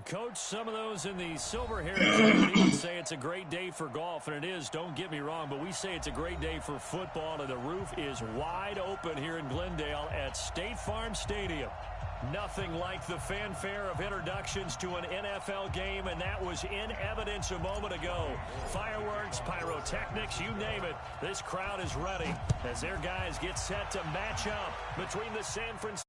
Coach, some of those in the silver-haired community would say it's a great day for golf, and it is, don't get me wrong, but we say it's a great day for football, and the roof is wide open here in Glendale at State Farm Stadium. Nothing like the fanfare of introductions to an NFL game, and that was in evidence a moment ago. Fireworks, pyrotechnics, you name it. This crowd is ready as their guys get set to match up between the San Francisco.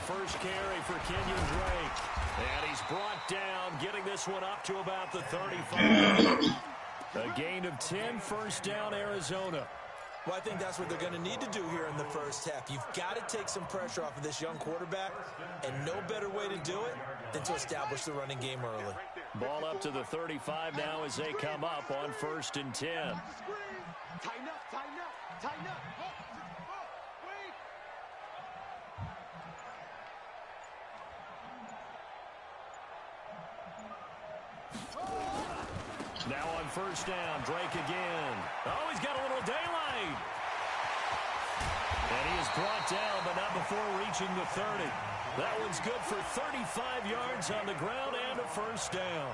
First carry for Kenyon Drake. And he's brought down, getting this one up to about the 35. A gain of 10, first down, Arizona. Well, I think that's what they're going to need to do here in the first half. You've got to take some pressure off of this young quarterback, and no better way to do it than to establish the running game early. Ball up to the 35 now as they come up on 1st and 10. Tighten up, tighten up, tighten up. Now on 1st down, Drake again. Oh, he's got a little daylight. And he is brought down, but not before reaching the 30. That one's good for 35 yards on the ground and a first down.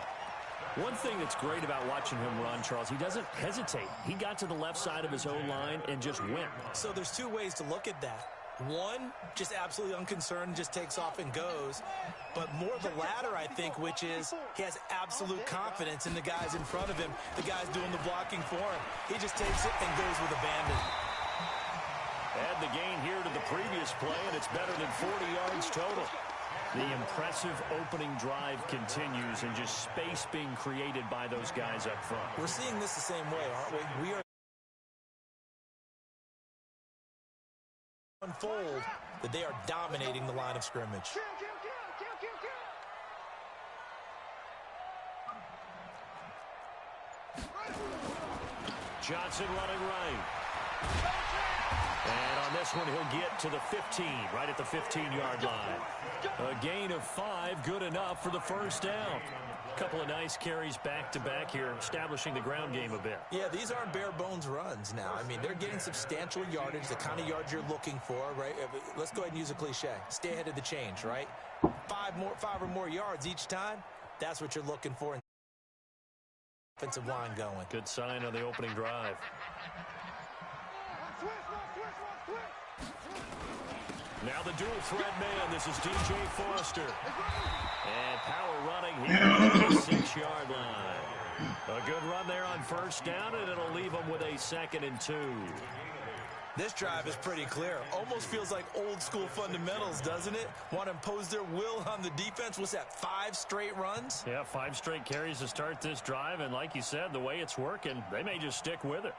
One thing that's great about watching him run, Charles, he doesn't hesitate. He got to the left side of his O-line and just went. So there's two ways to look at that. One, just absolutely unconcerned, just takes off and goes. But more the latter, I think, which is he has absolute confidence in the guys in front of him, the guys doing the blocking for him. He just takes it and goes with abandon. Add the gain here to the previous play, and it's better than 40 yards total. The impressive opening drive continues, and just space being created by those guys up front. We're seeing this the same way, aren't we? We are unfold that they are dominating the line of scrimmage. Johnson running right. And on this one, he'll get to the 15, right at the 15-yard line. A gain of 5, good enough for the first down. A couple of nice carries back-to-back here, establishing the ground game a bit. Yeah, these aren't bare-bones runs now. I mean, they're getting substantial yardage, the kind of yards you're looking for, right? Let's go ahead and use a cliche. Stay ahead of the change, right? 5 or more yards each time, that's what you're looking for. Offensive line going. Good sign on the opening drive. Now the dual threat man. This is DJ Foster. And power running here at the 6-yard line. A good run there on first down, and it'll leave them with a 2nd and 2. This drive is pretty clear. Almost feels like old school fundamentals, doesn't it? Want to impose their will on the defense. What's that, 5 straight runs? Yeah, 5 straight carries to start this drive, and like you said, the way it's working, they may just stick with it.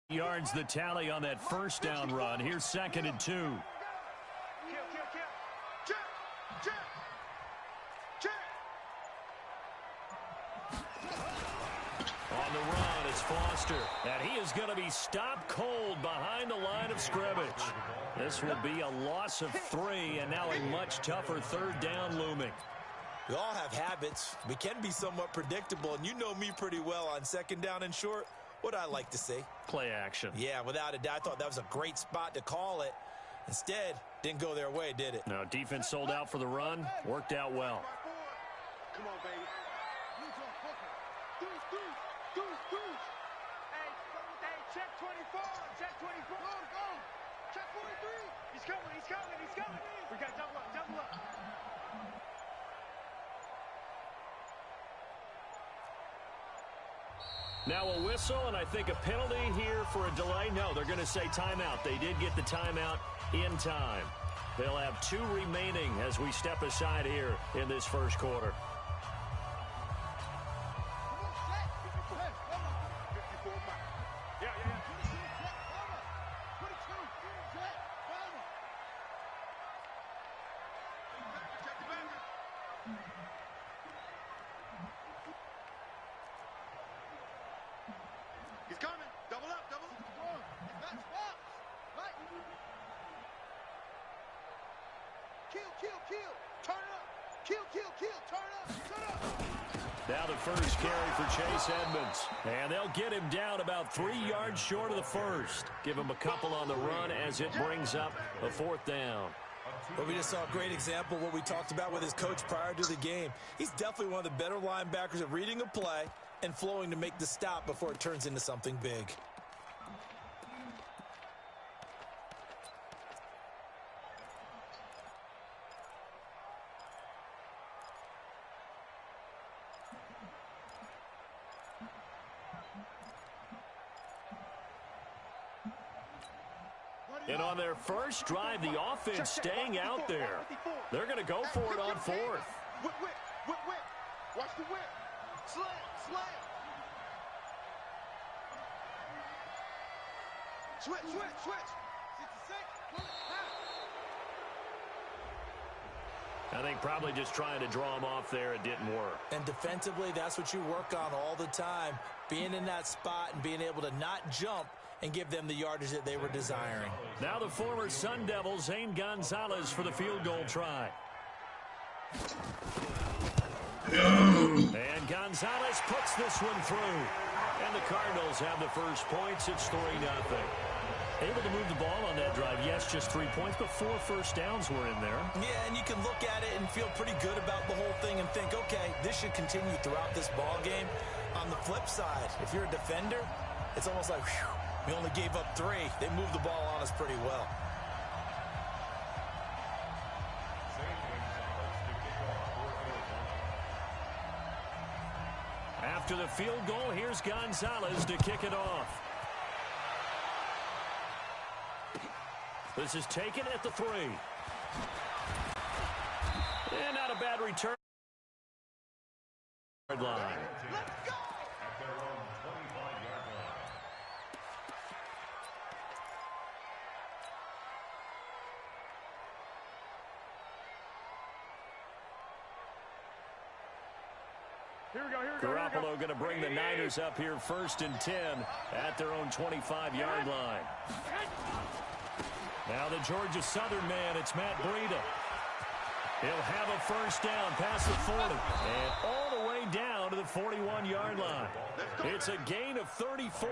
Yards the tally on that first down run. Here's 2nd and 2. On the run, it's Foster, and he is going to be stopped cold behind the line of scrimmage. This will be a loss of 3, and now a much tougher 3rd down looming. We all have habits. We can be somewhat predictable, and you know me pretty well on 2nd down and short. What I like to see. Play action. Yeah, without a doubt. I thought that was a great spot to call it. Instead, didn't go their way, did it? No, defense sold out for the run. Worked out well. Come on, baby. Hey, check 24. Check 24. Go. Check 43. He's coming. We got double up. Now a whistle, and I think a penalty here for a delay. No, they're going to say timeout. They did get the timeout in time. They'll have 2 remaining as we step aside here in this first quarter. He's coming. Double up, double up. That's box. Right. Kill. Turn up. Kill. Turn up. Now the first carry for Chase Edmonds. And they'll get him down about 3 yards short of the first. Give him a couple on the run as it brings up a 4th down. Well, we just saw a great example of what we talked about with his coach prior to the game. He's definitely one of the better linebackers at reading a play and flowing to make the stop before it turns into something big. And on their first drive, the offense staying out there. They're going to go for it on 4th. Whip. Watch the whip. Slam. Switch. 66. I think probably just trying to draw him off there, it didn't work. And defensively, that's what you work on all the time. Being in that spot and being able to not jump and give them the yardage that they were desiring. Now the former Sun Devil, Zane Gonzalez, for the field goal try. And Gonzalez puts this one through. And the Cardinals have the first points. It's 3-0. Able to move the ball on that drive. Yes, just 3 points, but 4 first downs were in there. Yeah, and you can look at it and feel pretty good about the whole thing and think, okay, this should continue throughout this ball game. On the flip side, if you're a defender, it's almost like, whew, we only gave up 3. They moved the ball on us pretty well. After the field goal, here's Gonzalez to kick it off. This is taken at the 3. And not a bad return. Line. Let's go. Garoppolo going to bring the Niners up here 1st and 10 at their own 25-yard line. Now the Georgia Southern man, it's Matt Breida. He'll have a first down past the 40 and all the way down to the 41-yard line. It's a gain of 34.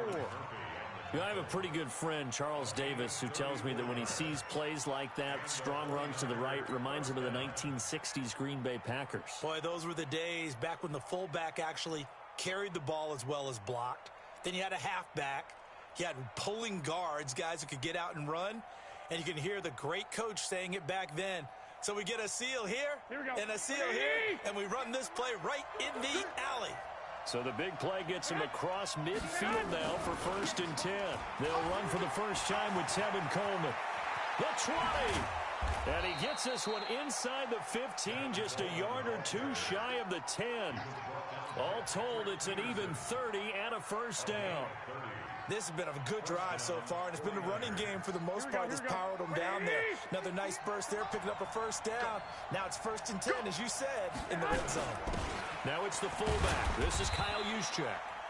You know, I have a pretty good friend, Charles Davis, who tells me that when he sees plays like that, strong runs to the right, reminds him of the 1960s Green Bay Packers. Boy, those were the days back when the fullback actually carried the ball as well as blocked. Then you had a halfback. You had pulling guards, guys who could get out and run. And you can hear the great coach saying it back then. So we get a seal here and a seal here, and we run this play right in the alley. So the big play gets him across midfield now for 1st and 10. They'll run for the first time with Tevin Coleman. The 20. And he gets this one inside the 15, just a yard or 2 shy of the 10. All told, it's an even 30 and a first down. This has been a good drive so far, and it's been a running game for the most part that's powered them down there. Another nice burst there, picking up a first down. Now it's 1st and 10, as you said, in the red zone. Now it's the fullback. This is Kyle Juszczyk.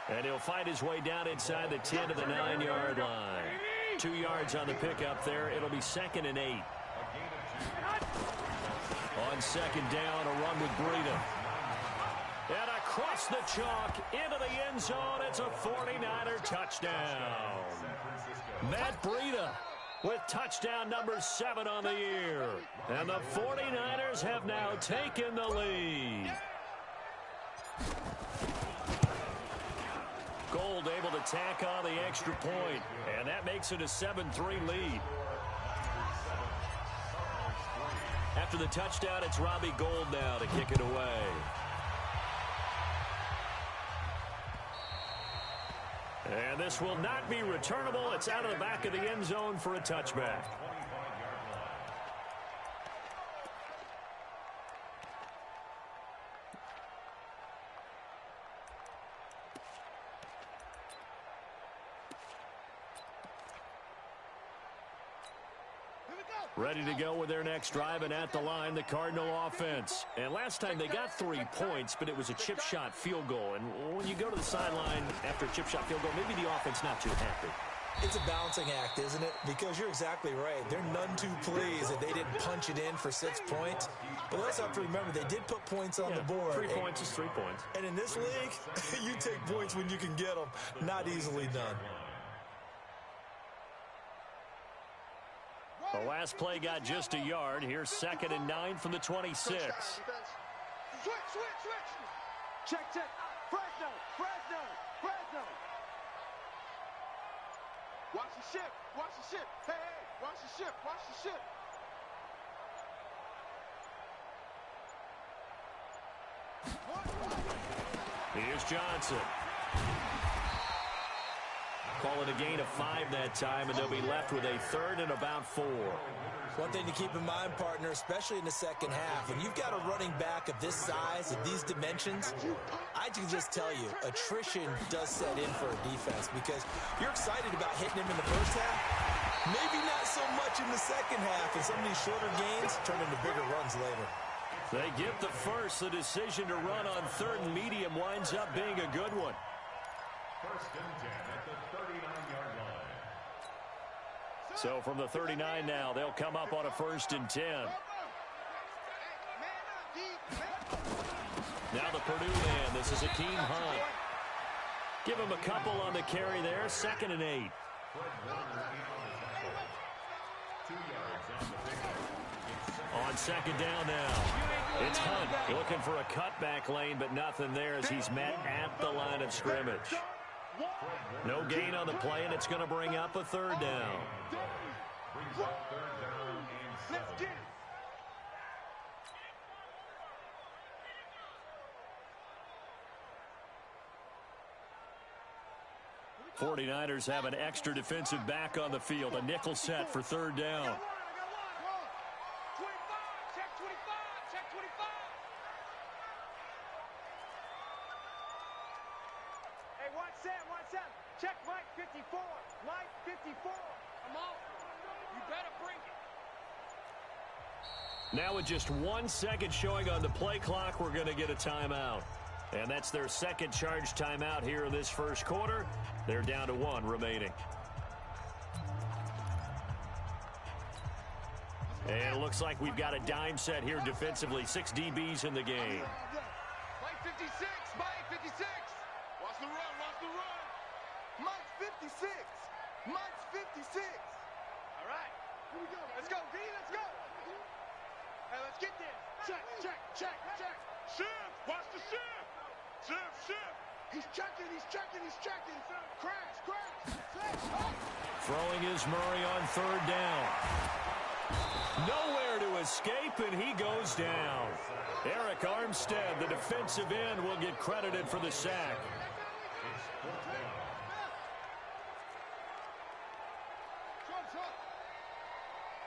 And he'll find his way down inside the 10 to the 9-yard line. 2 yards on the pickup there. It'll be 2nd and 8. On 2nd down, a run with Breida. And across the chalk, into the end zone, it's a 49er touchdown. Matt Breida with touchdown number 7 on the year. And the 49ers have now taken the lead. Gold able to tack on the extra point, and that makes it a 7-3 lead. After the touchdown, it's Robbie Gould now to kick it away. And this will not be returnable. It's out of the back of the end zone for a touchback. Here we Ready to go with their next drive, and at the line, the Cardinal offense. And last time they got 3 points, but it was a chip shot field goal. And when you go to the sideline after a chip shot field goal, maybe the offense not too happy. It's a balancing act, isn't it? Because you're exactly right. They're none too pleased that they didn't punch it in for 6 points. But they also have to remember they did put points on the board. 3 points is 3 points. And in this league, you take points when you can get them. Not easily done. The last play got just a yard. Here's 2nd and 9 from the 26. Switch. Check. Fresno. Watch the ship. Hey, watch the ship. Here's Johnson. Call it a gain of 5 that time, and they'll be left with a 3rd and about 4. One thing to keep in mind, partner, especially in the second half, when you've got a running back of this size, of these dimensions, I can just tell you, attrition does set in for a defense because you're excited about hitting him in the first half, maybe not so much in the second half, and some of these shorter gains turn into bigger runs later. They get the first. The decision to run on 3rd and medium winds up being a good one. 1st and 10 at the 39-yard line. So from the 39 now, they'll come up on a 1st and 10. Now the Purdue man. This is Akeem Hunt. Give him a couple on the carry there. 2nd and 8. 2 yards on the pickup. On 2nd down now. It's Hunt looking for a cutback lane, but nothing there as he's met at the line of scrimmage. No gain on the play, and it's going to bring up a 3rd down. Brings up 3rd down and 7. 49ers have an extra defensive back on the field. A nickel set for 3rd down. Check Mike 54. Mike 54. I'm out. You better bring it. Now with just 1 second showing on the play clock, we're going to get a timeout. And that's their 2nd charge timeout here in this 1st quarter. They're down to 1 remaining. And it looks like we've got a dime set here defensively. 6 DBs in the game. Mike 56. Mike 56. Watch the run. Mike's 56. Mike's 56. All right. Here we go. Let's go, D. Let's go. Hey, let's get there. Check. Shift. Watch the shift. Shift. He's checking. Crash. Throwing is Murray on 3rd down. Nowhere to escape, and he goes down. Eric Armstead, the defensive end, will get credited for the sack.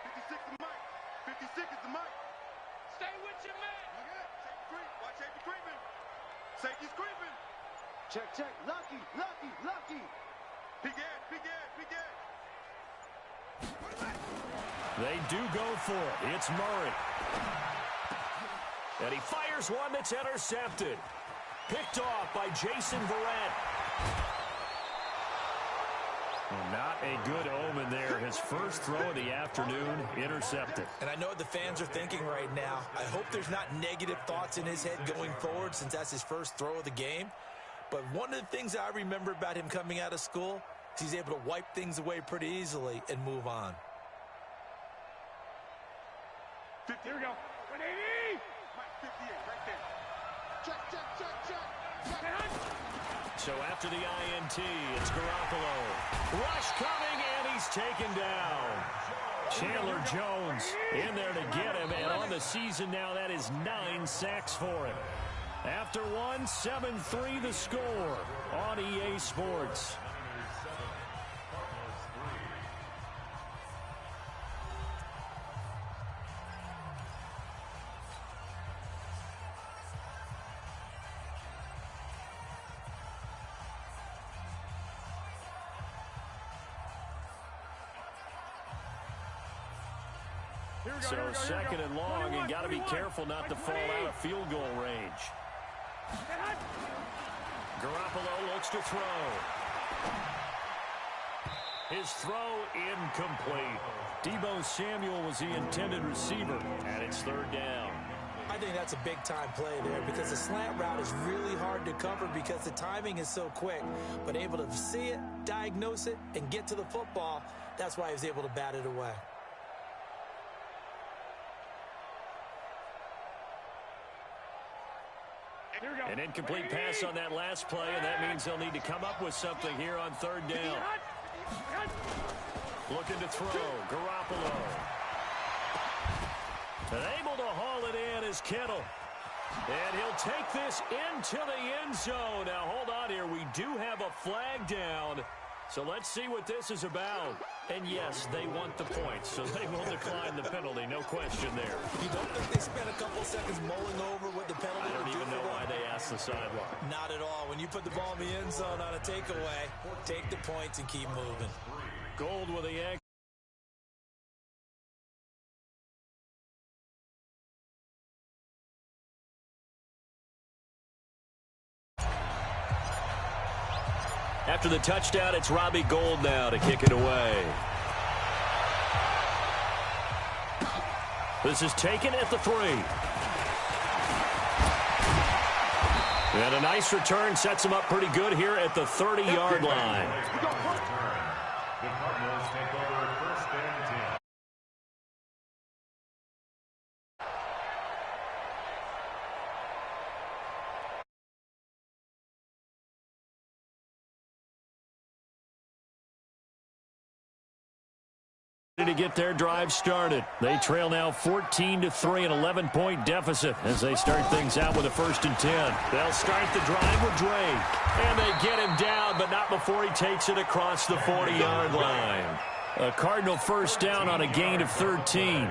56 is Mike. 56 is the Mike. Stay with your man. Watch safety creeping. Safety's creeping. Check. Lucky. Big Ed. They do go for it. It's Murray. And he fires one that's intercepted. Picked off by Jason Verrett. Well, not a good omen there. His first throw of the afternoon intercepted. And I know what the fans are thinking right now. I hope there's not negative thoughts in his head going forward since that's his first throw of the game. But one of the things I remember about him coming out of school is he's able to wipe things away pretty easily and move on. Here we go. 180. Mike 58 right there. Check. So after the INT, it's Garoppolo. Rush coming, and he's taken down. Chandler Jones in there to get him, and on the season now, that is 9 sacks for him. After 1, 7-3 the score on EA Sports. So second and long, and got to be careful not to fall out of field goal range. Garoppolo looks to throw. His throw incomplete. Deebo Samuel was the intended receiver, and it's third down. I think that's a big-time play there because the slant route is really hard to cover because the timing is so quick. But able to see it, diagnose it, and get to the football, that's why he was able to bat it away. An incomplete pass on that last play, and that means they'll need to come up with something here on third down. Looking to throw, Garoppolo. And able to haul it in is Kittle. And he'll take this into the end zone. Now, hold on here. We do have a flag down. So let's see what this is about. And, yes, they want the points, so they will decline the penalty. No question there. You don't think they spent a couple seconds mulling over what the penalty I don't even know why they asked the sideline. Not at all. When you put the ball in the end zone on a takeaway, take the points and keep moving. Gold with the yank. After the touchdown, it's Robbie Gould now to kick it away. This is taken at the 3. And a nice return sets him up pretty good here at the 30-yard line. The Cardinals take over first and 10. To get their drive started. They trail now 14-3, an 11-point deficit as they start things out with a 1st and 10. They'll start the drive with Drake. And they get him down, but not before he takes it across the 40-yard line. A Cardinal first down on a gain of 13.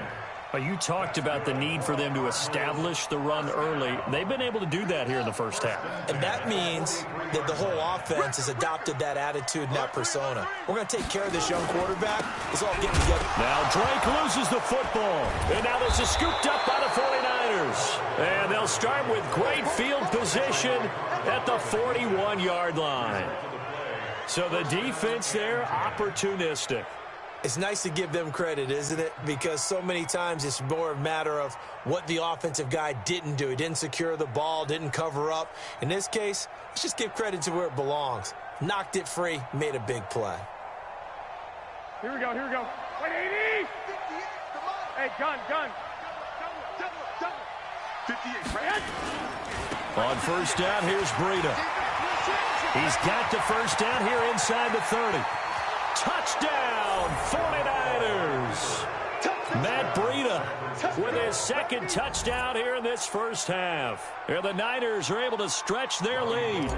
You talked about the need for them to establish the run early. They've been able to do that here in the first half. And that means that the whole offense has adopted that attitude and that persona. We're going to take care of this young quarterback. It's all getting together. Now Drake loses the football. And now this is scooped up by the 49ers. And they'll start with great field position at the 41-yard line. So the defense there, opportunistic. It's nice to give them credit, isn't it? Because so many times it's more a matter of what the offensive guy didn't do. He didn't secure the ball, didn't cover up. In this case, let's just give credit to where it belongs. Knocked it free, made a big play. Here we go, here we go. 180! Hey, gun. 58, right? On first down, here's Breida. He's got the first down here inside the 30. Touchdown, 49ers. Matt Breida with his second touchdown here in this first half. Here the Niners are able to stretch their lead.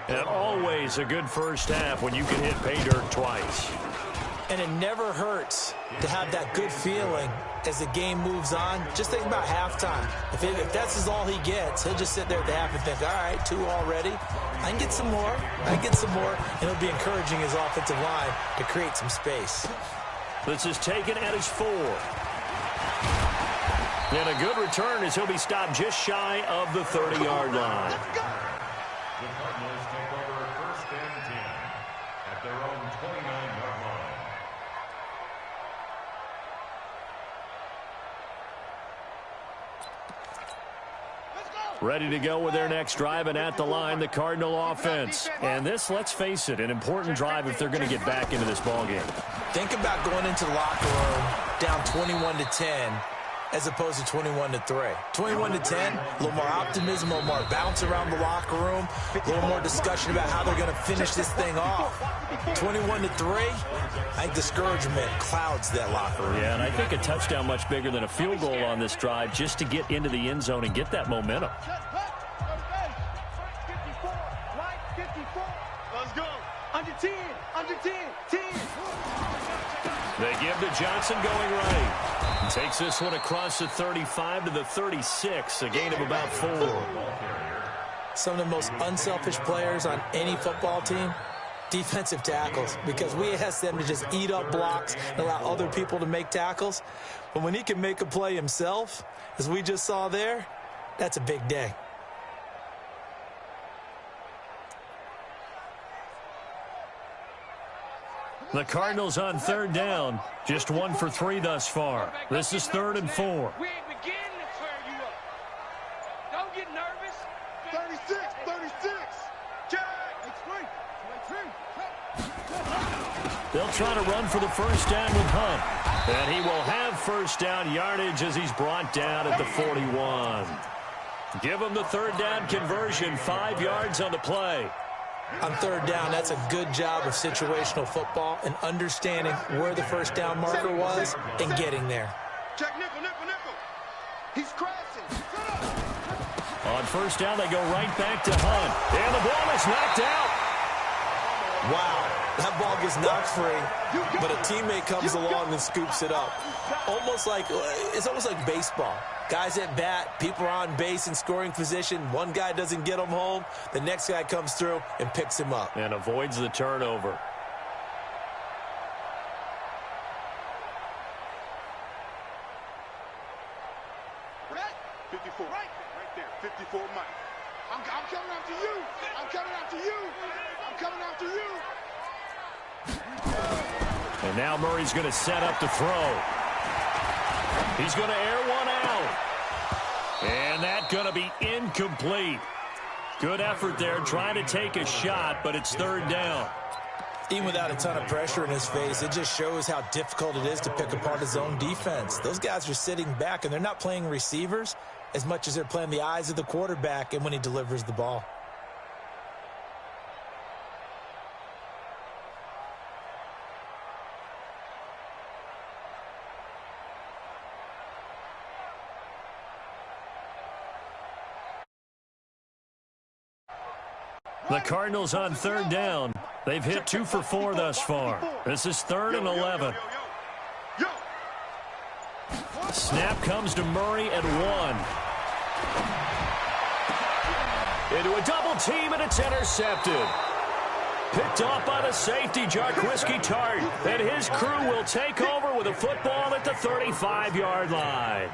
And always a good first half when you can hit pay dirt twice. And it never hurts to have that good feeling as the game moves on. Just think about halftime. If that's all he gets, he'll just sit there at the half and think, all right, 2 already. I can get some more. And it'll be encouraging his offensive line to create some space. This is taken at his 4. And a good return as he'll be stopped just shy of the 30-yard line. The Cardinals take over first and 10 at their own 29-yard line. Ready to go with their next drive, and at the line, the Cardinal offense. And this, let's face it, an important drive if they're going to get back into this ballgame. Think about going into the locker room down 21-10 as opposed to 21-3. 21-10, a little more optimism, a little more bounce around the locker room, a little more discussion about how they're going to finish this thing off. 21-3, I think discouragement clouds that locker room. Yeah, and I think a touchdown much bigger than a field goal on this drive just to get into the end zone and get that momentum. Let's go. Under 10. They give to Johnson going right. Takes this one across the 35 to the 36, a gain of about 4. Some of the most unselfish players on any football team Defensive tackles, because we ask them to just eat up blocks and allow other people to make tackles. But when he can make a play himself, as we just saw there, that's a big day. The Cardinals on third down, just 1 for 3 thus far. This is 3rd and 4. We ain't beginning to tear you up. Don't get nervous. 36, 36. They'll try to run for the first down with Hunt. And he will have first down yardage as he's brought down at the 41. Give him the third down conversion, 5 yards on the play. On third down, that's a good job of situational football and understanding where the first down marker was and getting there. Check nickel, nickel, nickel. He's crashing. On first down, they go right back to Hunt. And the ball is knocked out. Wow, that ball gets knocked free, but a teammate comes along and scoops it up. It's almost like baseball. Guys at bat, people are on base in scoring position. One guy doesn't get him home. The next guy comes through and picks him up. And avoids the turnover. Right? 54. Right there. 54 Mike. I'm coming after you. I'm coming after you. I'm coming after you. And now Murray's going to set up to throw. He's going to air one out. And that's going to be incomplete. Good effort there, trying to take a shot, but it's third down. Even without a ton of pressure in his face, it just shows how difficult it is to pick apart his own defense. Those guys are sitting back, and they're not playing receivers as much as they're playing the eyes of the quarterback and when he delivers the ball. The Cardinals on third down. They've hit 2 for 4 thus far. This is 3rd and 11. Snap comes to Murray at 1. Into a double team, and it's intercepted. Picked off by the safety, Jarquiski Tart. And his crew will take over with a football at the 35-yard line.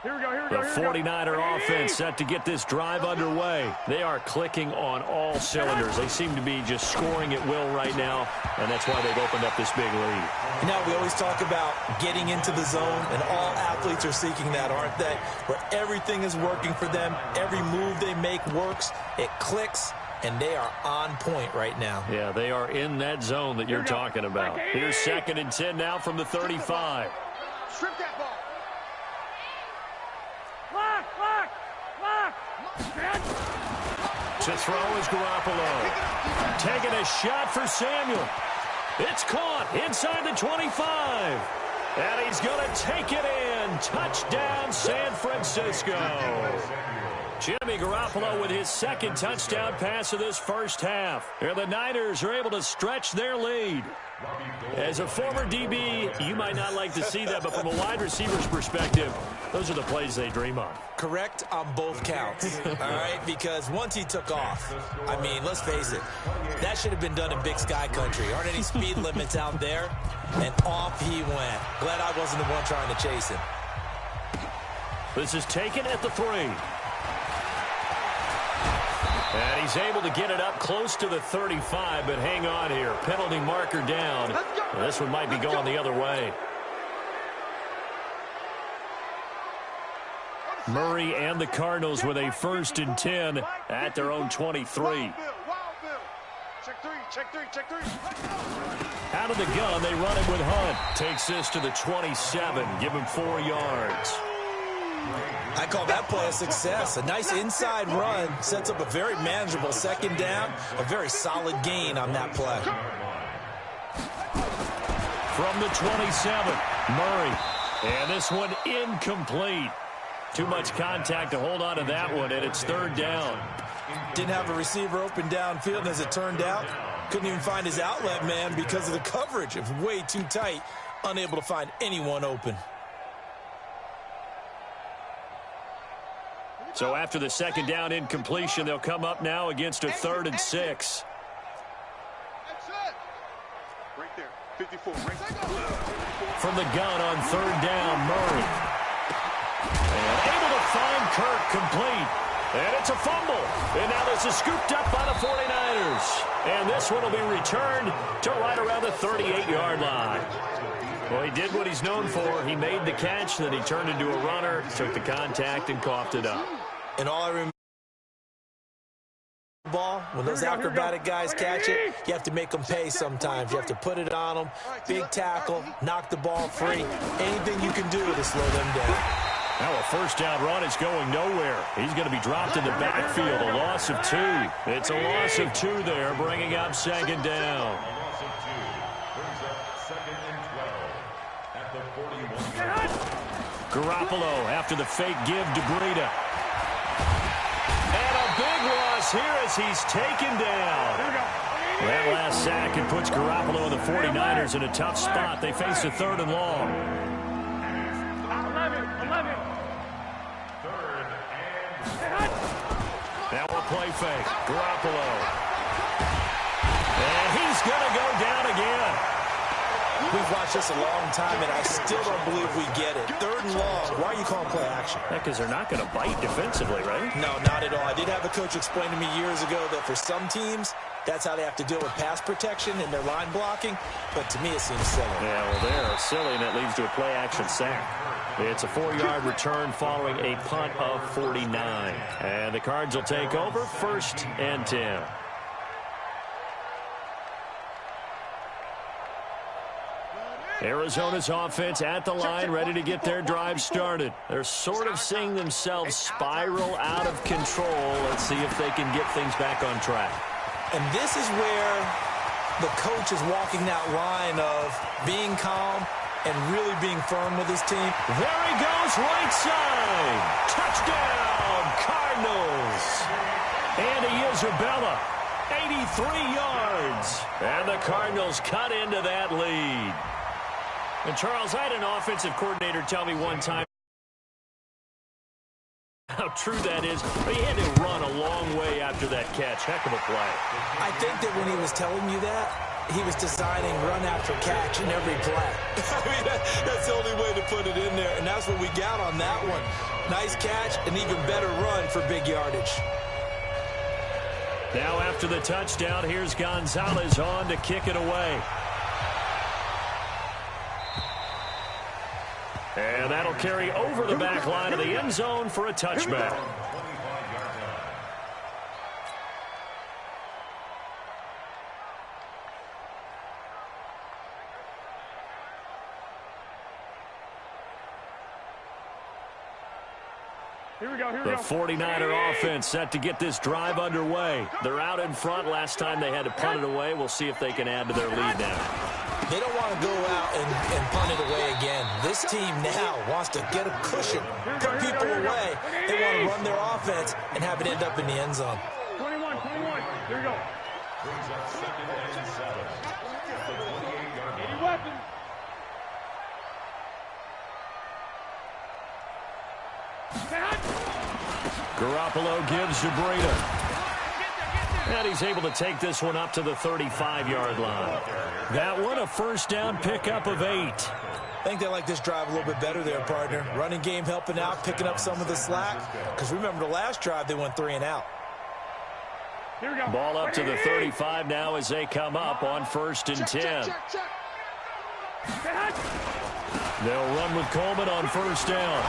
Here we go, here we The go, here we go. 49er offense set to get this drive underway. They are clicking on all cylinders. They seem to be just scoring at will right now, and that's why they've opened up this big lead. You know, we always talk about getting into the zone, and all athletes are seeking that, aren't they? Where everything is working for them, every move they make works, it clicks, and they are on point right now. Yeah, they are in that zone that you're talking about. Here's 2nd and 10 now from the 35. Strip that ball. To throw is Garoppolo. Taking a shot for Samuel. It's caught inside the 25. And he's going to take it in. Touchdown, San Francisco. Jimmy Garoppolo with his 2nd touchdown pass of this first half. Here the Niners are able to stretch their lead. As a former DB, you might not like to see that, but from a wide receiver's perspective, those are the plays they dream of. Correct on both counts, all right? Because once he took off, I mean, let's face it, that should have been done in Big Sky Country. Aren't any speed limits out there? And off he went. Glad I wasn't the one trying to chase him. This is taken at the 3. And he's able to get it up close to the 35, but hang on here. Penalty marker down. And this one might be going the other way. Murray and the Cardinals with a 1st and 10 at their own 23. Check three. Out of the gun, they run it with Hunt. Takes this to the 27. Give him 4 yards. I call that play a success. A nice inside run sets up a very manageable 2nd down. A very solid gain on that play. From the 27, Murray. And this one incomplete. Too much contact to hold on to that one, and it's 3rd down. Didn't have a receiver open downfield, and as it turned out, Couldn't even find his outlet man because of the coverage. It was way too tight. Unable to find anyone open. So after the second down incompletion, they'll come up now against a 3rd and 6. Right there, 54. From the gun on 3rd down, Murray. And able to find Kirk complete. And it's a fumble. And now this is scooped up by the 49ers. And this one will be returned to right around the 38-yard line. Well, he did what he's known for. He made the catch, then he turned into a runner, took the contact, and coughed it up. And all I remember, ball, when those acrobatic guys catch it, you have to make them pay sometimes. You have to put it on them, big tackle, knock the ball free. Anything you can do to slow them down. Now a first down run is going nowhere. He's going to be dropped in the backfield, a loss of 2. It's a loss of 2 there, bringing up 2nd down. A loss of 2 brings up 2nd and 12 at the 41. Garoppolo after the fake give to Breida. And a big loss here as he's taken down. That last sack, it puts Garoppolo and the 49ers in a tough spot. They face a 3rd and long. 11. Now a play fake. Garoppolo. And he's going to go down again. We've watched this a long time, and I still don't believe we get it. 3rd and long. Why are you calling play action? Because they're not going to bite defensively, right? No, not at all. I did have a coach explain to me years ago that for some teams, that's how they have to deal with pass protection and their line blocking. But to me, it seems silly. Yeah, well, they're silly, and that leads to a play action sack. It's a 4-yard return following a punt of 49. And the Cards will take over 1st and 10. Arizona's offense at the line, ready to get their drive started. They're sort of seeing themselves spiral out of control. Let's see if they can get things back on track. And this is where the coach is walking that line of being calm and really being firm with his team. There he goes, right side. Touchdown, Cardinals. Andy Isabella, 83 yards. And the Cardinals cut into that lead. And, Charles, I had an offensive coordinator tell me one time how true that is. But he had to run a long way after that catch. Heck of a play. I think that when he was telling you that, he was designing run after catch in every play. I mean, that's the only way to put it in there. And that's what we got on that one. Nice catch, an even better run for big yardage. Now after the touchdown, here's Gonzalez on to kick it away. And that'll carry over the back line of the end zone for a touchback. The 49er offense set to get this drive underway. They're out in front. Last time they had to punt it away. We'll see if they can add to their lead now. They don't want to go out and punt it away again. This team now wants to get a cushion, put people away. They want to run their offense and have it end up in the end zone. 21. Here we go. Brings up 2nd and 7 at the 28-yard line. Any weapons? Garoppolo gives to Breida. And he's able to take this one up to the 35-yard line. That one a first down pickup of 8. I think they like this drive a little bit better there, partner. Running game helping out, picking up some of the slack. Because remember the last drive, they went 3 and out. Here we go. Ball up to the 35 now as they come up on 1st and 10. They'll run with Coleman on first down.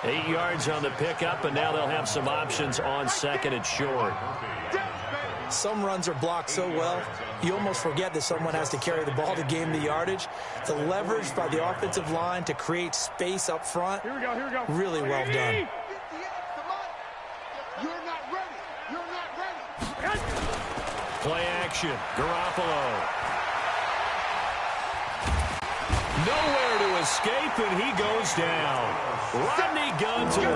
8 yards on the pickup, and now they'll have some options on 2nd and short. Some runs are blocked so well, you almost forget that someone has to carry the ball to gain the yardage. The leverage by the offensive line to create space up front, Here we go. really well done. You're not ready. Play action. Garoppolo. Nowhere to escape, and he goes down. Rodney Gunter.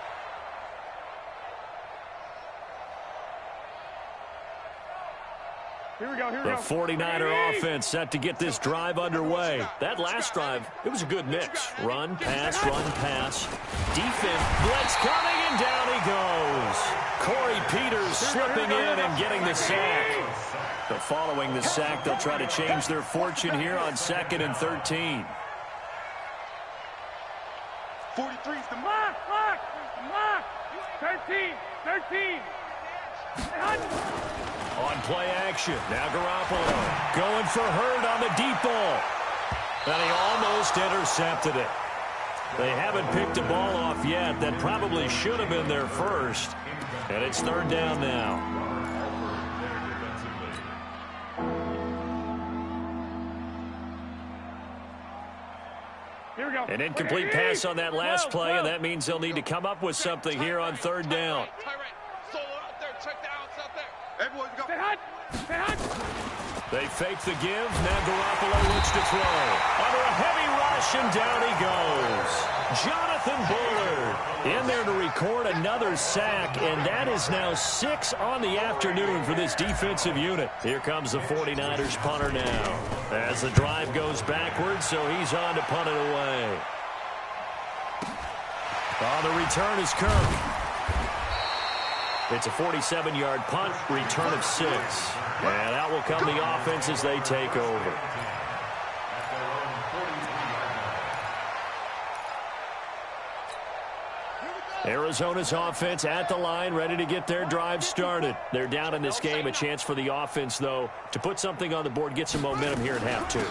Here we go. The 49er offense set to get this drive underway. That last drive, it was a good mix. Run, pass, defense, blitz coming, and down he goes. Corey Peters slipping in and getting the sack. But following the sack, they'll try to change their fortune here on 2nd and 13. 43's the mark. 13. On play action, now Garoppolo going for Hurd on the deep ball. And he almost intercepted it. They haven't picked a ball off yet. That probably should have been their first. And it's 3rd down now. Here we go. An incomplete pass on that last play, and that means they'll need to come up with something here on 3rd down. They fake the give. Now Garoppolo looks to throw. Under a heavy rush, and down he goes. Jonathan Bullard in there to record another sack, and that is now 6 on the afternoon for this defensive unit. Here comes the 49ers punter now. As the drive goes backwards, so he's on to punt it away. On the return is Kirk. It's a 47-yard punt, return of 6. And out will come the offense as they take over. Arizona's offense at the line, ready to get their drive started. They're down in this game. A chance for the offense, though, to put something on the board, get some momentum here at half 2.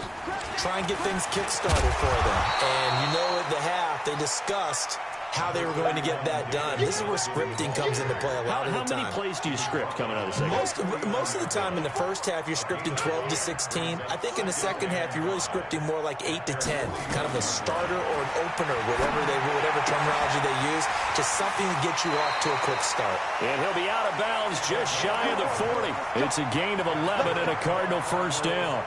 Try and get things kick-started for them. And you know at the half, they discussed how they were going to get that done. This is where scripting comes into play a lot of the time. How many plays do you script coming out of the second? Most of the time in the first half, you're scripting 12 to 16. I think in the second half, you're really scripting more like 8 to 10. Kind of a starter or an opener, whatever terminology they use. Just something to get you off to a quick start. And he'll be out of bounds just shy of the 40. It's a gain of 11 and a Cardinal first down.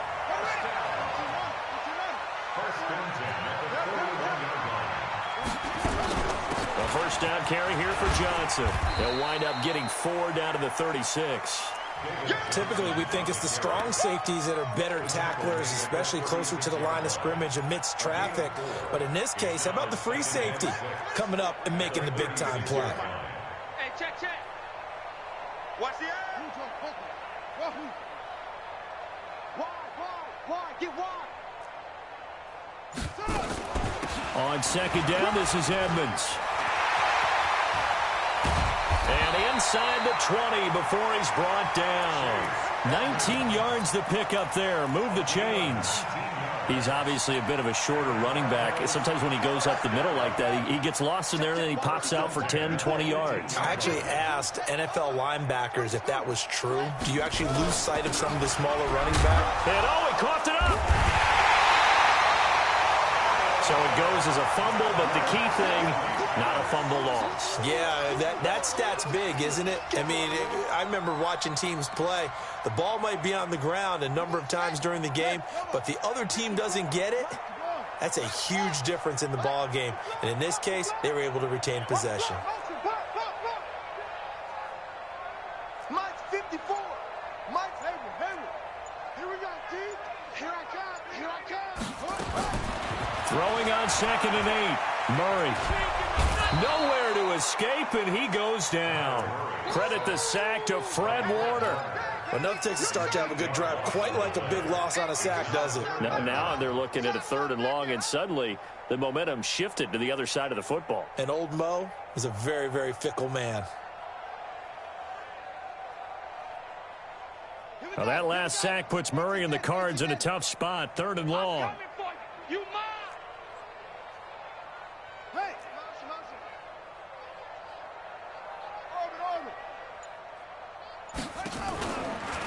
First down carry here for Johnson. They'll wind up getting 4 down to the 36. Typically, we think it's the strong safeties that are better tacklers, especially closer to the line of scrimmage amidst traffic. But in this case, how about the free safety coming up and making the big-time play? Hey, check. Watch the eye. Wide. Get wide. On second down, this is Edmonds. And inside the 20 before he's brought down. 19 yards to pick up there. Move the chains. He's obviously a bit of a shorter running back. Sometimes when he goes up the middle like that, he gets lost in there and then he pops out for 10, 20 yards. I actually asked NFL linebackers if that was true. Do you actually lose sight of some of the smaller running back? And he coughed it up. So it goes as a fumble, but the key thing, not a fumble loss. Yeah, that stat's big, isn't it? I mean, I remember watching teams play. The ball might be on the ground a number of times during the game, but the other team doesn't get it. That's a huge difference in the ball game. And in this case, they were able to retain possession. Mike's 54. Mike's Hayward. Here we go, T. Here I come. Throwing on 2nd and 8. Murray. Nowhere to escape, and he goes down. Credit the sack to Fred Warner. Enough takes a start to have a good drive. Quite like a big loss on a sack, does it? Now they're looking at a 3rd and long, and suddenly the momentum shifted to the other side of the football. And old Mo is a very, very fickle man. Now that last sack puts Murray and the Cards in a tough spot. 3rd and long.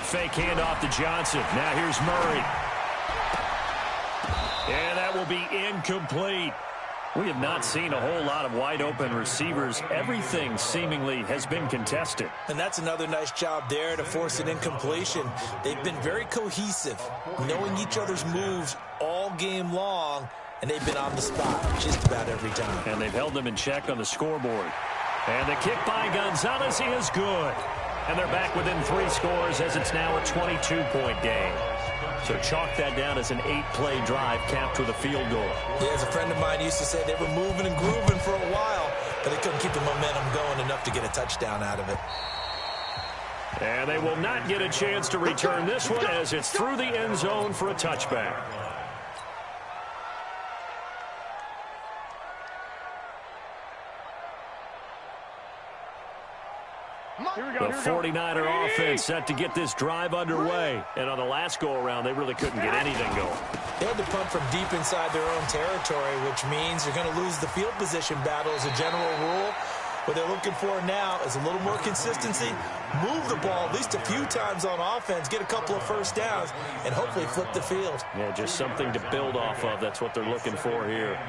Fake handoff to Johnson. Now here's Murray. And that will be incomplete. We have not seen a whole lot of wide open receivers. Everything seemingly has been contested. And that's another nice job there to force an incompletion. They've been very cohesive, knowing each other's moves all game long, and they've been on the spot just about every time. And they've held them in check on the scoreboard. And the kick by Gonzalez is good. And they're back within 3 scores as it's now a 22-point game. So chalk that down as an 8-play drive capped with a field goal. Yeah, as a friend of mine used to say, they were moving and grooving for a while, but they couldn't keep the momentum going enough to get a touchdown out of it. And they will not get a chance to return this one as it's through the end zone for a touchback. The 49er offense set to get this drive underway. And on the last go-around, they really couldn't get anything going. They had to punt from deep inside their own territory, which means you're going to lose the field position battle as a general rule. What they're looking for now is a little more consistency, move the ball at least a few times on offense, get a couple of first downs, and hopefully flip the field. Yeah, just something to build off of. That's what they're looking for here.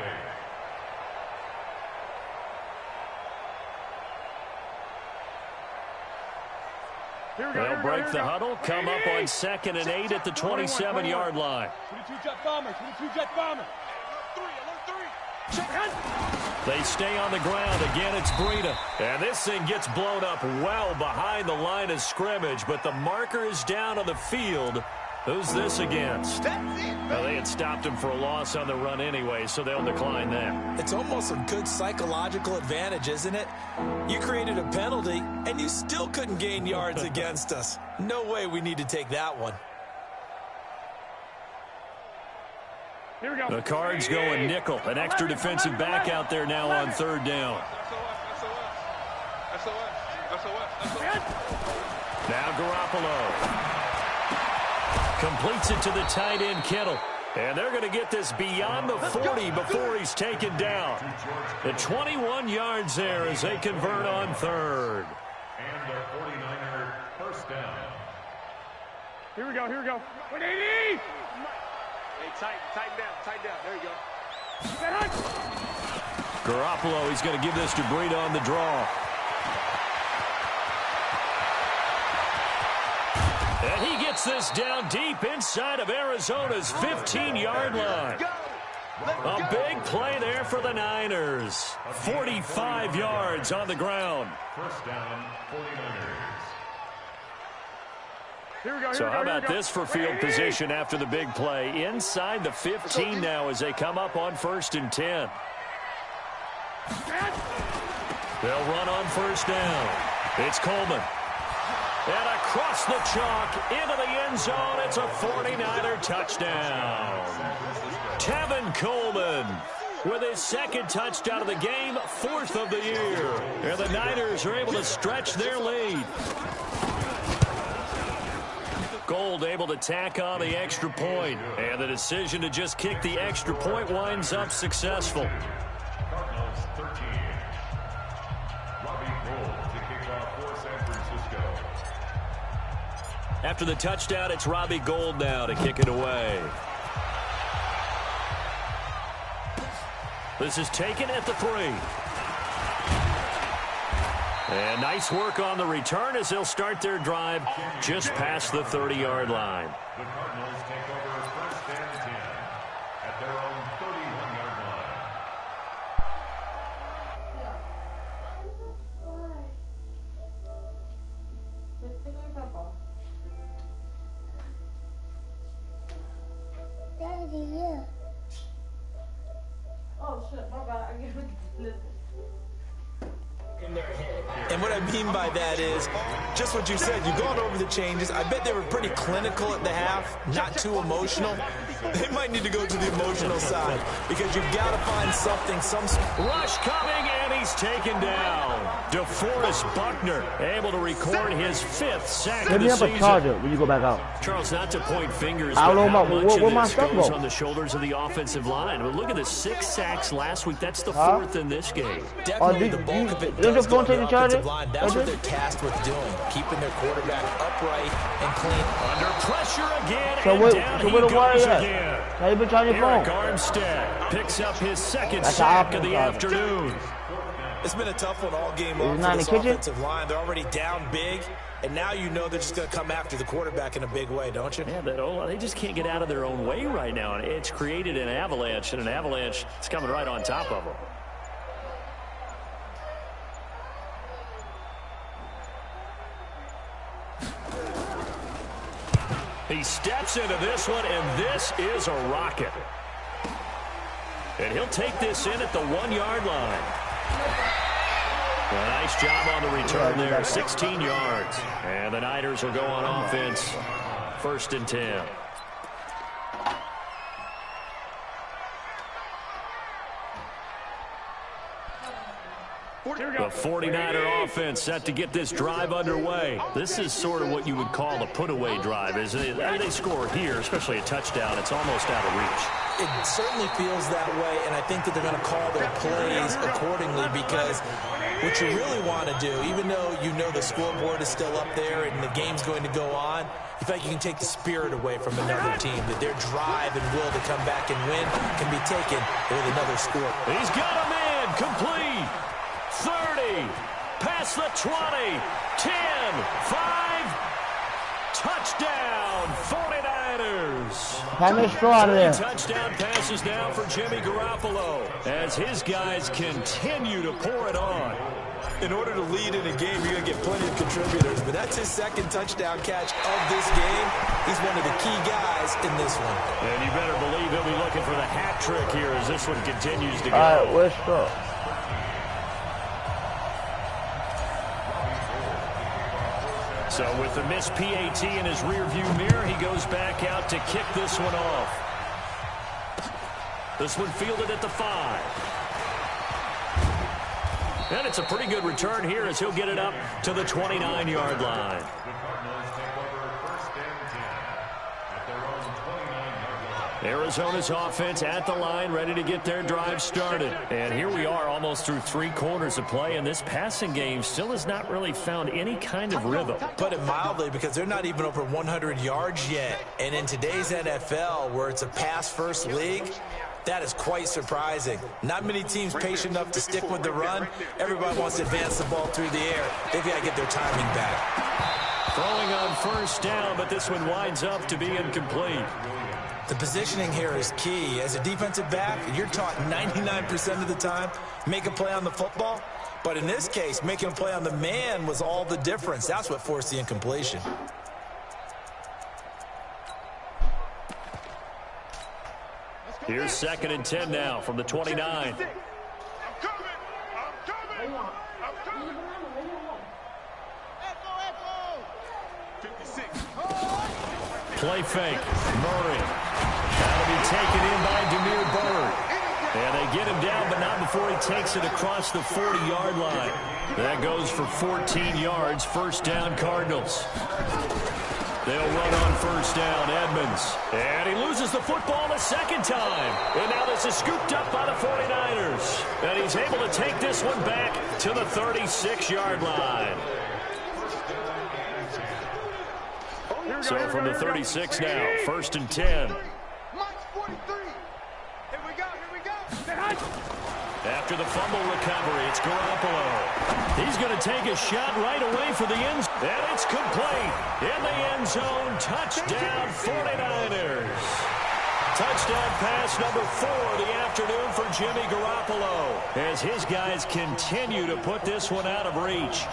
They'll break the huddle, come up on 2nd and 8 at the 27-yard line. 22 jet bomber, 22 jet bomber. They stay on the ground. Again, it's Breida. And this thing gets blown up well behind the line of scrimmage, but the marker is down on the field. Who's this against? Well, they had stopped him for a loss on the run anyway, so they'll decline that. It's almost a good psychological advantage, isn't it? You created a penalty, and you still couldn't gain yards against us. No way we need to take that one. Here we go. The Cards going nickel. An extra defensive back out there now on 3rd down. Now Garoppolo completes it to the tight end, Kittle. And they're going to get this beyond the 40 before he's taken down. The 21 yards there as they convert on 3rd. And the 49er first down. Here we go, here we go. 180! Hey, tighten down. There you go. Garoppolo, he's going to give this to Breida on the draw. And he gets this down deep inside of Arizona's 15-yard line. A big play there for the Niners. 45 yards on the ground. First down, 49ers. So how about this for field position after the big play? Inside the 15 now as they come up on 1st and 10. They'll run on 1st down. It's Coleman. And across the chalk into the end zone. It's a 49er touchdown. Tevin Coleman with his 2nd touchdown of the game, 4th of the year. And the Niners are able to stretch their lead. Gold able to tack on the extra point. And the decision to just kick the extra point winds up successful. Cardinals 13. Robbie Gould to kick off for San Francisco. After the touchdown, it's Robbie Gould now to kick it away. This is taken at the 3. And nice work on the return as they'll start their drive just past the 30-yard line. The Cardinals take over 1st and 10 at their own 31-yard line. Daddy, yeah. Oh, shit, my bad. I get it. And what I mean by that is just what you said. You've gone over the changes. I bet they were pretty clinical at the half, not too emotional. They might need to go to the emotional side because you've got to find something, some rush coming, and he's taken down. DeForest Buckner able to record his 5th sack of the season. Let me have a charger when you go back out. Charles, not to point fingers, I don't but know how about much where of my this stuff goes go. on the shoulders of the offensive line. But look at the 6 sacks last week. That's the 4th in this game. Definitely the bulk of it does go on the offensive line. That's what they're tasked with doing, keeping their quarterback upright and clean. Under pressure again, So and where, down so he where the goes wire at? again. How you been trying your phone? Eric Armstead picks up his 2nd That's sack the of the offense. afternoon. It's been a tough one all game Is long he not for in this the kitchen? offensive line. They're already down big, and now you know they're just going to come after the quarterback in a big way, don't you? Yeah, they just can't get out of their own way right now, and it's created an avalanche, and an avalanche is coming right on top of them. He steps into this one, and this is a rocket. And he'll take this in at the 1-yard line. A nice job on the return there, 16 yards. And the Niners will go on offense, 1st and 10. The 49er offense set to get this drive underway. This is sort of what you would call a put-away drive, isn't it? I mean, they score here, especially a touchdown. It's almost out of reach. It certainly feels that way, and I think that they're going to call their plays accordingly because what you really want to do, even though you know the scoreboard is still up there and the game's going to go on, you feel like you can take the spirit away from another team, that their drive and will to come back and win can be taken with another score. He's got a man complete. 30, past the 20, 10, 5, touchdown, 49ers. Touchdown passes now for Jimmy Garoppolo as his guys continue to pour it on. In order to lead in a game, you're going to get plenty of contributors, but that's his 2nd touchdown catch of this game. He's one of the key guys in this one. And you better believe he'll be looking for the hat trick here as this one continues to go. All right, where's Strong? So with the missed PAT in his rearview mirror, he goes back out to kick this one off. This one fielded at the 5. And it's a pretty good return here as he'll get it up to the 29-yard line. Arizona's offense at the line, ready to get their drive started. And here we are almost through 3 quarters of play, and this passing game still has not really found any kind of rhythm. Put it mildly, because they're not even over 100 yards yet. And in today's NFL, where it's a pass-first league, that is quite surprising. Not many teams patient enough to stick with the run. Everybody wants to advance the ball through the air. They've got to get their timing back. Throwing on 1st down, but this one winds up to be incomplete. The positioning here is key. As a defensive back, you're taught 99% of the time, make a play on the football. But in this case, making a play on the man was all the difference. That's what forced the incompletion. Here's 2nd and 10 now from the 29. Play fake. Murray. That'll be taken in by Demir Bird. And they get him down, but not before he takes it across the 40-yard line. That goes for 14 yards. 1st down, Cardinals. They'll run on 1st down, Edmonds. And he loses the football a 2nd time. And now this is scooped up by the 49ers. And he's able to take this one back to the 36-yard line. So from the 36 now, 1st and 10. After the fumble recovery, it's Garoppolo. He's going to take a shot right away for the end zone. And it's complete. In the end zone, touchdown 49ers. Touchdown pass number 4 of the afternoon for Jimmy Garoppolo as his guys continue to put this one out of reach.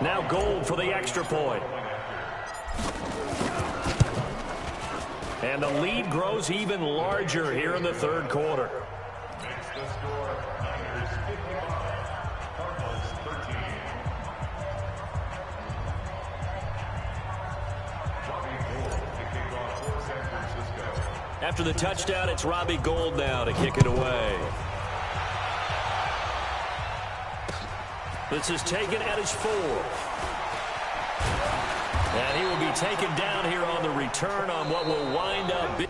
Now Gold for the extra point. And the lead grows even larger here in the 3rd quarter. Makes the score Niners 55, Cardinals 13. Robbie Gould to kick off for San Francisco. After the touchdown, it's Robbie Gould now to kick it away. This is taken at his 4th. And he will be taken down here on the return on what will wind up being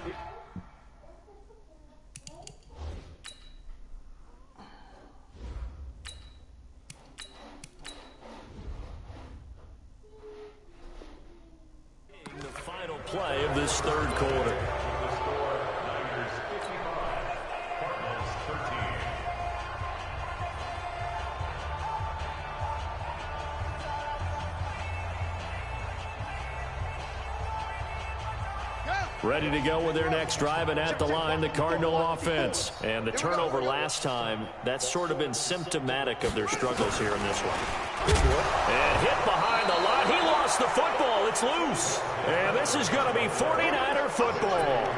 the final play of this 3rd quarter. The score Niners 55, Cardinals 13. Go! Ready to go with their next drive, and at the line, the Cardinal offense. And the turnover last time, that's sort of been symptomatic of their struggles here in this one. And hit behind the line. He lost the football. It's loose. And this is going to be 49er football.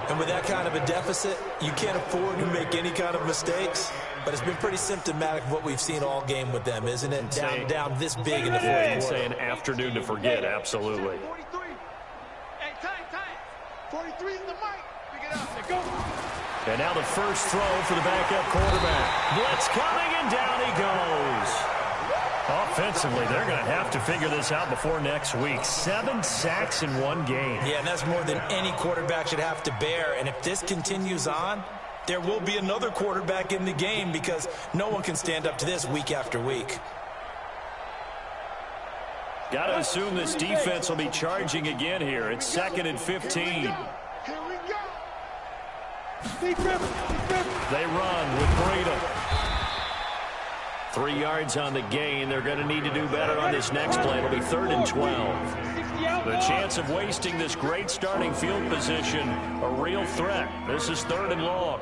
And with that kind of a deficit, you can't afford to make any kind of mistakes. But it's been pretty symptomatic of what we've seen all game with them, isn't it? Down this big in the fourth quarter. It's an afternoon to forget, absolutely. 43. Hey, time. 43 is the mic. Pick it up. Let's go. And now the first throw for the backup quarterback. Blitz coming, and down he goes. Offensively, they're going to have to figure this out before next week. 7 sacks in one game. Yeah, and that's more than any quarterback should have to bear. And if this continues on, there will be another quarterback in the game because no one can stand up to this week after week. Got to assume this defense will be charging again here. It's 2nd and 15. Here we go. They run with Breida. 3 yards on the gain. They're going to need to do better on this next play. It'll be 3rd and 12. The chance of wasting this great starting field position, a real threat. This is 3rd and long.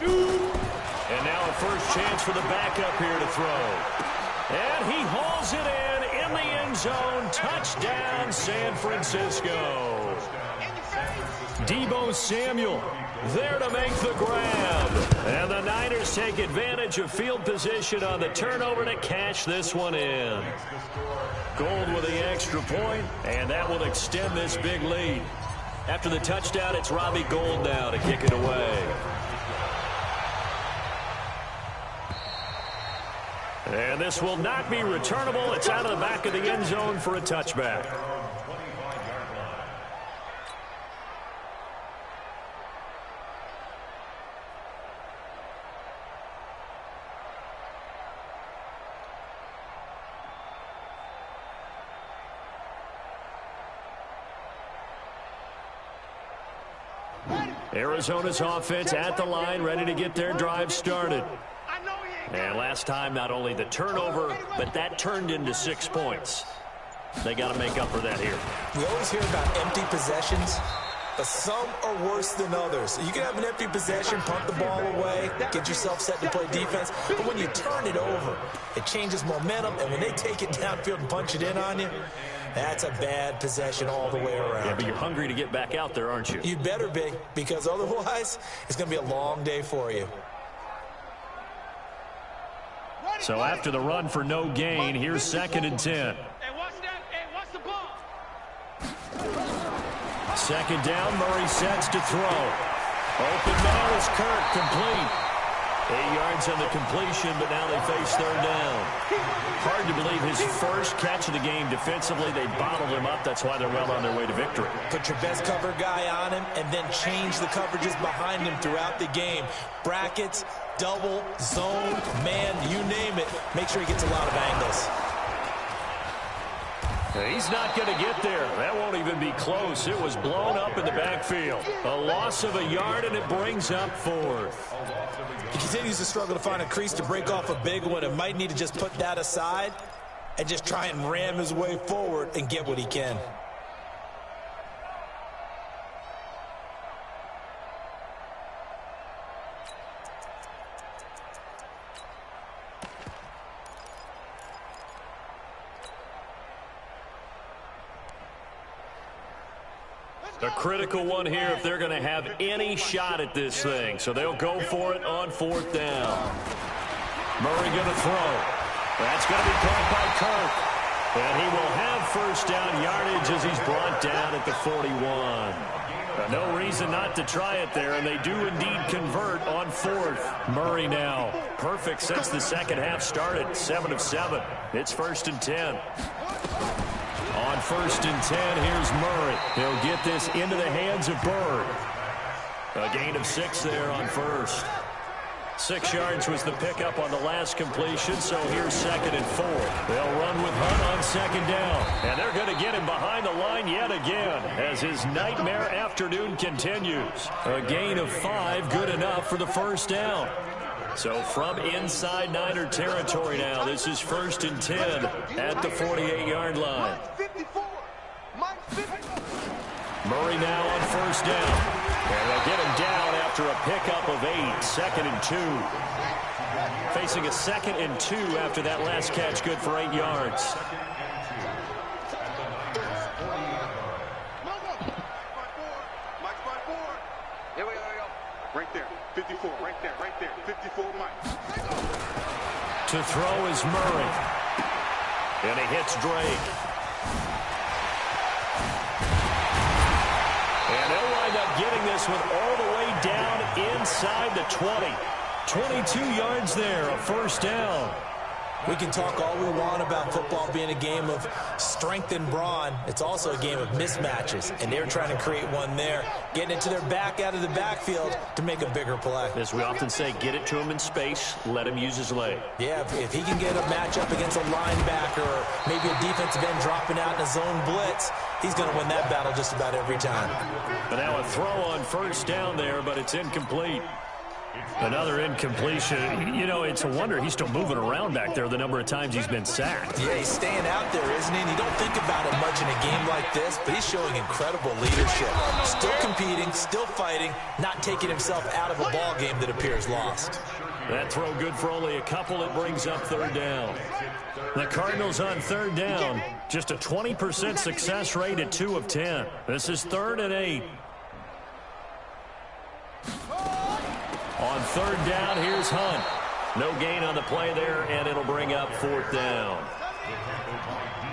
And now a first chance for the backup here to throw. And he hauls it in the end zone. Touchdown, San Francisco. Deebo Samuel there to make the grab. And the Niners take advantage of field position on the turnover to cash this one in. Gold with the extra point, and that will extend this big lead. After the touchdown, it's Robbie Gould now to kick it away. And this will not be returnable. It's out of the back of the end zone for a touchback. Arizona's offense at the line, ready to get their drive started. And last time, not only the turnover, but that turned into 6 points. They got to make up for that here. We always hear about empty possessions, but some are worse than others. You can have an empty possession, punt the ball away, get yourself set to play defense, but when you turn it over, it changes momentum, and when they take it downfield and punch it in on you, that's a bad possession all the way around. Yeah, but you're hungry to get back out there, aren't you? You better be, because otherwise, it's going to be a long day for you. So after the run for no gain, here's 2nd and 10. Hey, watch that. Hey, watch the ball. 2nd down, Murray sets to throw. Open man is Kirk, complete. 8 yards on the completion, but now they face 3rd down. Hard to believe his first catch of the game defensively. They bottled him up. That's why they're well on their way to victory. Put your best cover guy on him and then change the coverages behind him throughout the game. Brackets, double, zone, man, you name it. Make sure he gets a lot of angles. He's not going to get there. That won't even be close. It was blown up in the backfield. A loss of a yard, and it brings up 4th. He continues to struggle to find a crease to break off a big one and might need to just put that aside and just try and ram his way forward and get what he can. A critical one here if they're going to have any shot at this thing. So they'll go for it on 4th down. Murray going to throw. That's going to be caught by Kirk. And he will have 1st down yardage as he's brought down at the 41. No reason not to try it there, and they do indeed convert on 4th. Murray now perfect since the second half started. 7 of 7. It's 1st and 10. On 1st and 10, here's Murray. He'll get this into the hands of Bird. A gain of 6 there on 1st. 6 yards was the pickup on the last completion, so here's 2nd and 4. They'll run with Hunt on 2nd down. And they're going to get him behind the line yet again as his nightmare afternoon continues. A gain of 5, good enough for the 1st down. So from inside Niner territory now, this is 1st and 10 at the 48-yard line. Murray now on first down. And they'll get him down after a pickup of 8. 2nd and 2. Facing a 2nd and 2 after that last catch, good for 8 yards. Right there, 54, right there, 54, Mike. To throw is Murray. And he hits Drake. And they'll wind up getting this one all the way down inside the 20. 22 yards there, a first down. We can talk all we want about football being a game of strength and brawn. It's also a game of mismatches, and they're trying to create one there, getting it to their back out of the backfield to make a bigger play. As we often say, get it to him in space, let him use his leg. Yeah, if he can get a matchup against a linebacker or maybe a defensive end dropping out in a zone blitz, he's going to win that battle just about every time. But now a throw on first down there, but it's incomplete. Another incompletion. You know, it's a wonder he's still moving around back there the number of times he's been sacked. Yeah, he's staying out there, isn't he? And you don't think about it much in a game like this, but he's showing incredible leadership. Still competing, still fighting, not taking himself out of a ball game that appears lost. That throw good for only a couple. It brings up third down. The Cardinals on third down. Just a 20% success rate at 2 of 10. This is 3rd and 8. On third down, here's Hunt. No gain on the play there, and it'll bring up 4th down.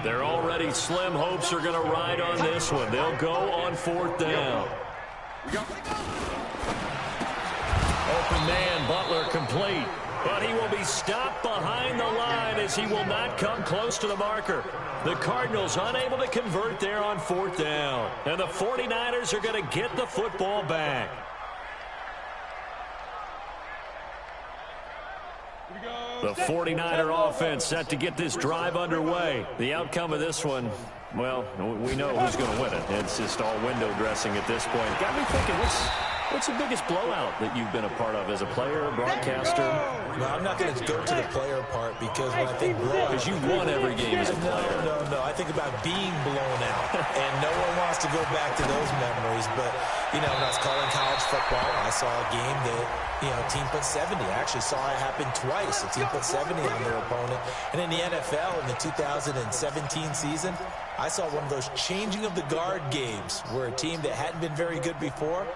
Their already slim hopes are going to ride on this one. They'll go on 4th down. Open man, Butler complete. But he will be stopped behind the line as he will not come close to the marker. The Cardinals unable to convert there on 4th down. And the 49ers are going to get the football back. The 49er offense set to get this drive underway. The outcome of this one, well, we know who's going to win it. It's just all window dressing at this point. Got me thinking, what's the biggest blowout that you've been a part of as a player, broadcaster? Well, I'm not going to go to the player part because when I think blowout... Because you won every game as a player. No. I think about being blown out, and no one wants to go back to those memories. But, you know, when I was calling college football, I saw a game that, you know, a team put 70. I actually saw it happen twice. A team put 70 on their opponent. And in the NFL, in the 2017 season, I saw one of those changing of the guard games where a team that hadn't been very good before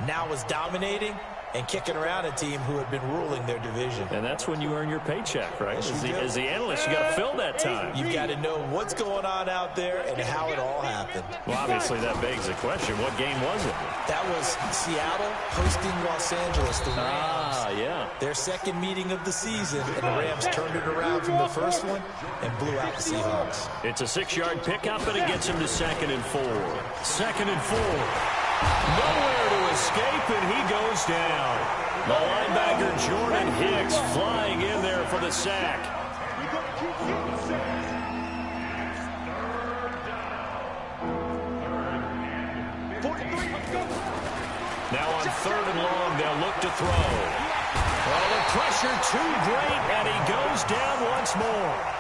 now was dominating and kicking around a team who had been ruling their division. And that's when you earn your paycheck, right? As the analyst, you got to fill that time. You've got to know what's going on out there and how it all happened. Well, obviously, that begs the question, what game was it? That was Seattle hosting Los Angeles, the Rams. Yeah. Their second meeting of the season, and the Rams turned it around from the first one and blew out the Seahawks. It's a 6-yard pickup, and it gets him to 2nd and 4. 2nd and 4. Nowhere to escape, and he goes down. The linebacker, Jordan Hicks, flying in there for the sack. Now on 3rd and long, they'll look to throw. Well, the pressure too great, and he goes down once more.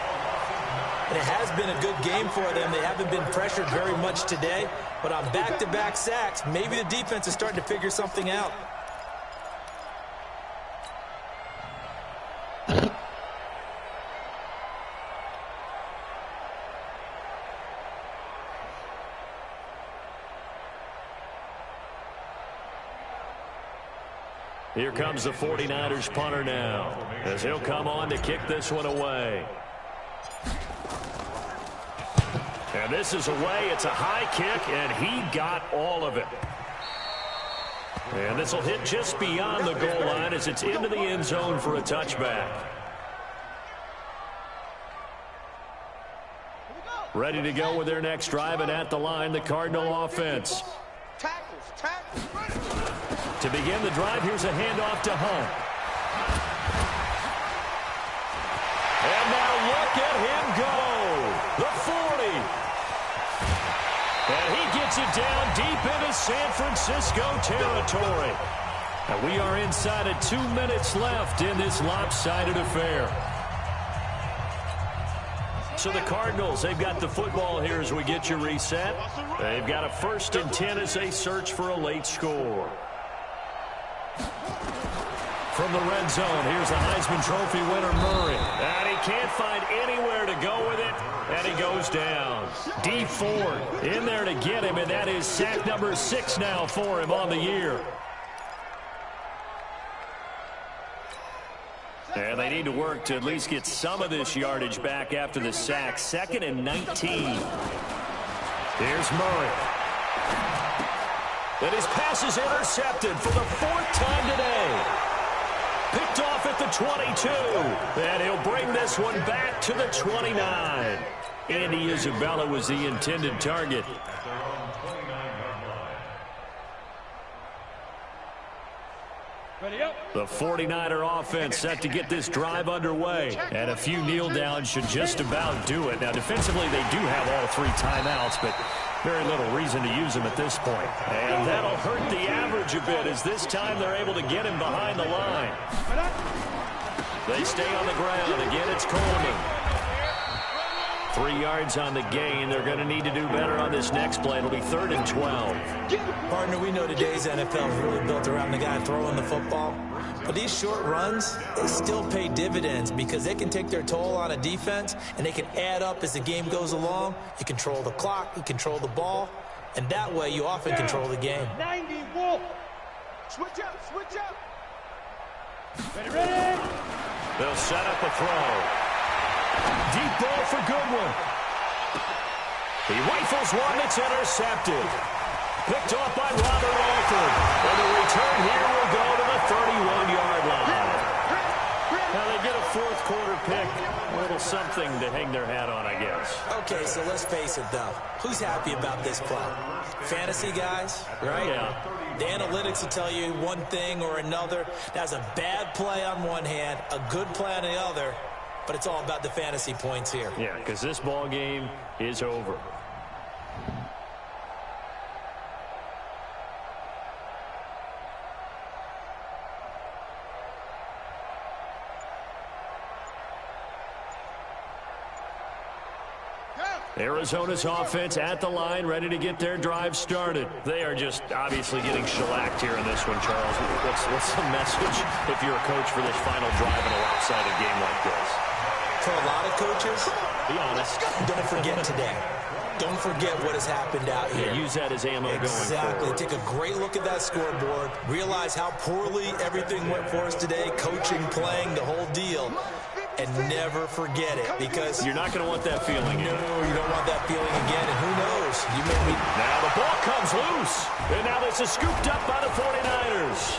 And it has been a good game for them. They haven't been pressured very much today, but on back-to-back sacks, maybe the defense is starting to figure something out. Here comes the 49ers punter now, as he'll come on to kick this one away. And this is away. It's a high kick, and he got all of it. And this will hit just beyond the goal line as it's into the end zone for a touchback. Ready to go with their next drive, and at the line, the Cardinal offense. To begin the drive, here's a handoff to Hunt. And now look at him go. The 40. And he gets it down deep into San Francisco territory. And we are inside of 2 minutes left in this lopsided affair. So the Cardinals, they've got the football here as we get you reset. They've got a 1st and 10 as they search for a late score. From the red zone, here's the Heisman Trophy winner, Murray. And he can't find anywhere to go with it, and he goes down. D Ford in there to get him, and that is sack number 6 now for him on the year. And they need to work to at least get some of this yardage back after the sack. 2nd and 19. Here's Murray. And his pass is intercepted for the 4th time today. Picked off at the 22. And he'll bring this one back to the 29. Andy Isabella was the intended target. The 49er offense set to get this drive underway. And a few kneel downs should just about do it. Now, defensively, they do have all 3 timeouts, but very little reason to use them at this point. And that'll hurt the average a bit as this time they're able to get him behind the line. They stay on the ground. Again, it's Coleman. 3 yards on the gain. They're going to need to do better on this next play. It'll be 3rd and 12. Partner, we know today's NFL is really built around the guy throwing the football. But these short runs, they still pay dividends because they can take their toll on a defense, and they can add up as the game goes along. You control the clock, you control the ball, and that way you often control the game. 90, Wolf. Switch up, switch up. Ready, ready. They'll set up a throw. Deep ball for Goodwin. He rifles one that's intercepted. Picked off by Robert Alford. And the return here will go to the 31-yard line. Now they get a 4th quarter pick. A little something to hang their hat on, I guess. Okay, so let's face it, though. Who's happy about this play? Fantasy guys, right? Yeah. The analytics will tell you one thing or another. That's a bad play on one hand, a good play on the other. But it's all about the fantasy points here. Yeah, because this ball game is over. Arizona's offense at the line, ready to get their drive started. They are just obviously getting shellacked here in this one, Charles. What's the message if you're a coach for this final drive in a lopsided game like this? For a lot of coaches, be honest. Don't forget today. Don't forget what has happened out here. Yeah, use that as ammo going forward. Exactly. Take a great look at that scoreboard. Realize how poorly everything went for us today. Coaching, playing, the whole deal. And never forget it, because you're not going to want that feeling. No, you don't want that feeling again. And who knows? You may be. Now the ball comes loose. And now this is scooped up by the 49ers.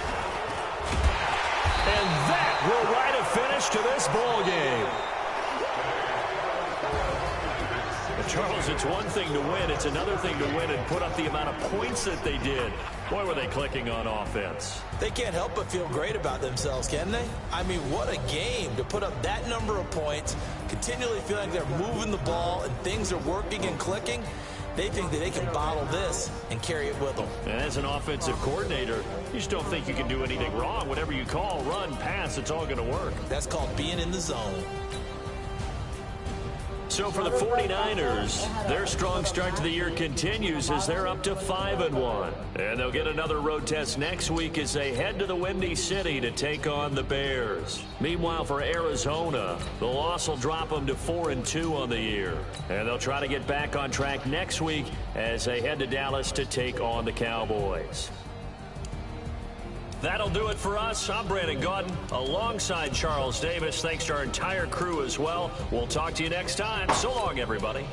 And that will write a finish to this ball game. Charles, it's one thing to win. It's another thing to win and put up the amount of points that they did. Boy, were they clicking on offense. They can't help but feel great about themselves, can they? I mean, what a game to put up that number of points, continually feeling like they're moving the ball and things are working and clicking. They think that they can bottle this and carry it with them. And as an offensive coordinator, you just don't think you can do anything wrong. Whatever you call, run, pass, it's all going to work. That's called being in the zone. So for the 49ers, their strong start to the year continues as they're up to 5-1. And they'll get another road test next week as they head to the Windy City to take on the Bears. Meanwhile, for Arizona, the loss will drop them to 4-2 on the year. And they'll try to get back on track next week as they head to Dallas to take on the Cowboys. That'll do it for us. I'm Brandon Gaudin alongside Charles Davis. Thanks to our entire crew as well. We'll talk to you next time. So long, everybody.